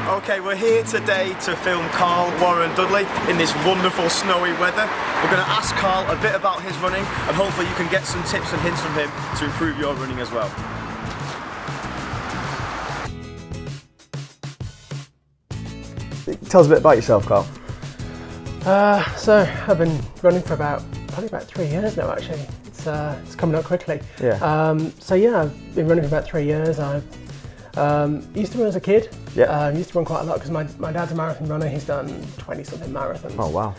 Okay, we're here today to film CarlWarren Dudley in this wonderful snowy weather. We're going to ask Carl a bit about his running, and hopefully you can get some tips and hints from him to improve your running as well. Tell us a bit about yourself, Carl. So I've been running for probably about 3 years now. Actually, it's coming up quickly. Yeah. So yeah, I've been running for about 3 years. I used to run as a kid. Yeah. Used to run quite a lot because my dad's a marathon runner. He's done 20-something marathons. Oh wow.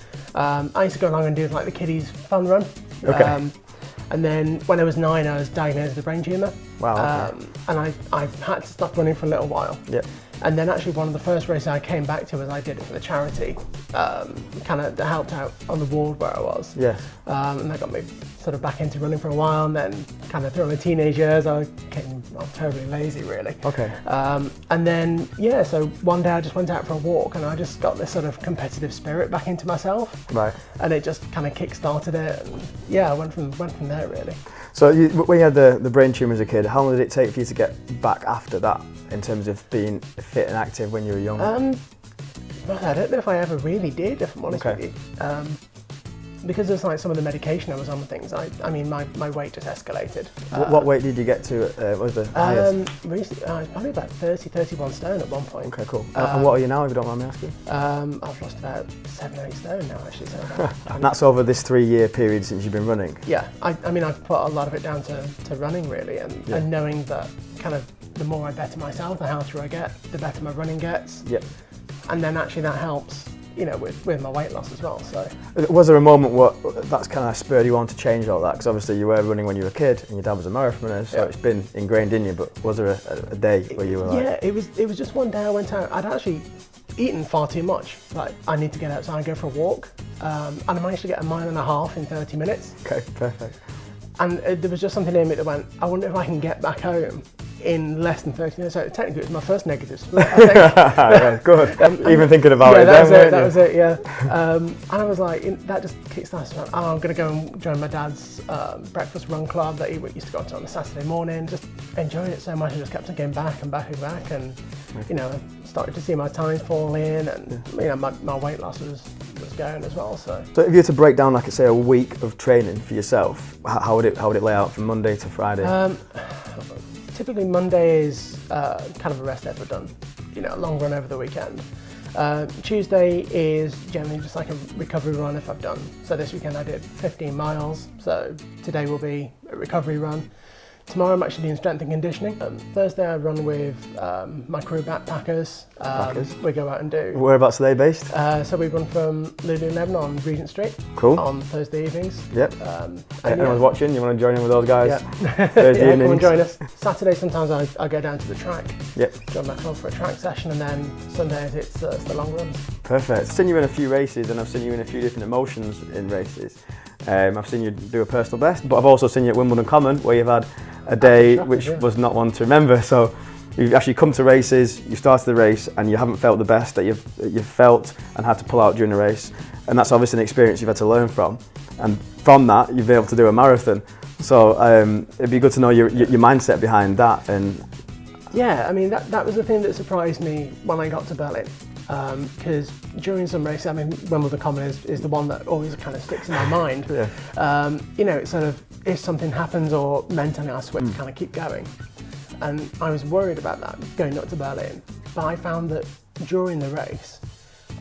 I used to go along and do like the kiddies fun run. Okay. And then when I was 9, I was diagnosed with a brain tumour. Wow. Okay. And I had to stop running for a little while. Yeah. And then actually one of the first races I came back to was I did it for the charity, kind of helped out on the ward where I was. Yeah. And that got me sort of back into running for a while, and then kind of through my teenage years I became terribly lazy really. Okay. And then, yeah, so one day I just went out for a walk and I just got this sort of competitive spirit back into myself. Right. And it just kind of kick-started it, and yeah, I went from there really. So when you had the brain tumour as a kid, how long did it take for you to get back after that in terms of being fit and active when you were young? Well, I don't know if I ever really did, if I'm honest with you. Because of like some of the medication I was on and things, I mean my weight just escalated. What weight did you get to? What was the highest? Recently, I was probably about 31 stone at one point. Okay, cool. And what are you now, if you don't mind me asking? I've lost about 7 or 8 stone now actually. So And that's over this 3-year period since you've been running? Yeah, I mean I've put a lot of it down to running really, and knowing that kind of the more I better myself, the healthier I get, the better my running gets. Yeah. And then actually that helps, you know, with my weight loss as well. So was there a moment that's kind of spurred you on to change all that? Because obviously you were running when you were a kid and your dad was a marathon runner, so it's been ingrained in you, but was there a day where you were like... Yeah, it was just one day I went out, I'd actually eaten far too much. Like, I need to get outside and go for a walk, and I managed to get 1.5 miles in 30 minutes. Okay, perfect. And there was just something in me that went, I wonder if I can get back home in less than 30 minutes. So technically it was my first negative split, I think. Yeah, good. Even thinking about it then, weren't that you? was it, yeah. And I was like, that just kick-started. I'm going to go and join my dad's breakfast run club that he used to go to on a Saturday morning. Just enjoyed it so much, I just kept on going back and back and back, and you know, started to see my times fall in, and you know, my weight loss was going as well. So if you were to break down, like say, a week of training for yourself, how would it lay out from Monday to Friday? Typically Monday is kind of a rest effort done, you know, a long run over the weekend. Tuesday is generally just like a recovery run if I've done. So this weekend I did 15 miles, so today will be a recovery run. Tomorrow I'm actually doing strength and conditioning. Thursday I run with my crew backpackers. We go out and do. Whereabouts are they based? So we run from Lululemon on Regent Street. Cool. On Thursday evenings. Yep. Anyone's watching, you want to join in with those guys? Yeah. Thursday evenings. Come and join us. Saturday sometimes I go down to the track. Yep. Join my club for a track session, and then Sundays it's the long runs. Perfect. I've seen you in a few races, and I've seen you in a few different emotions in races. I've seen you do a personal best, but I've also seen you at Wimbledon Common, where you've had a day which was not one to remember. So you've actually come to races, you started the race, and you haven't felt the best that you've felt and had to pull out during the race. And that's obviously an experience you've had to learn from. And from that, you've been able to do a marathon. So it'd be good to know your mindset behind that. And yeah, I mean, that was the thing that surprised me when I got to Berlin. Because during some races, I mean, Wimbledon Common is the one that always kind of sticks in my mind. Yeah. You know, it's sort of, if something happens or mentally I switch, kind of keep going. And I was worried about that going up to Berlin. But I found that during the race,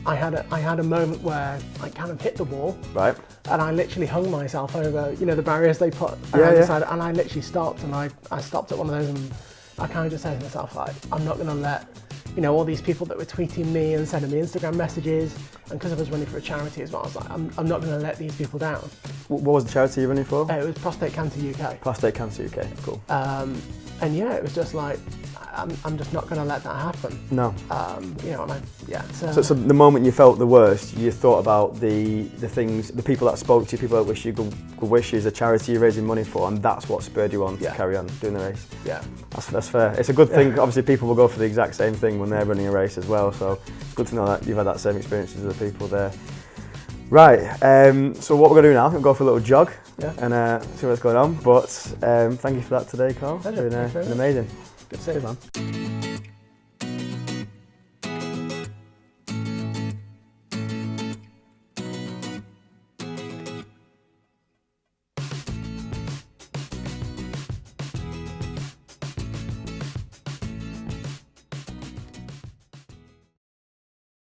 I had a moment where I kind of hit the wall. Right. And I literally hung myself over, you know, the barriers they put around the side, and I literally stopped, and I stopped at one of those, and I kind of just said to myself, like, I'm not going to let, you know, all these people that were tweeting me and sending me Instagram messages, and because I was running for a charity as well, I was like, I'm not going to let these people down. What was the charity you're running for? It was Prostate Cancer UK. Prostate Cancer UK, cool. And yeah, it was just like, I'm just not going to let that happen. No. You know, So the moment you felt the worst, you thought about the things, the people that spoke to you, people that wish you good wishes, a charity you're raising money for, and that's what spurred you on to carry on doing the race. Yeah. That's fair. It's a good thing. Obviously, people will go for the exact same thing when they're running a race as well. So it's good to know that you've had that same experience as the people there. Right. So what we're going to do now, we'll go for a little jog and see what's going on. But thank you for that today, Carl. Pleasure. It's been amazing. Good to see you, man.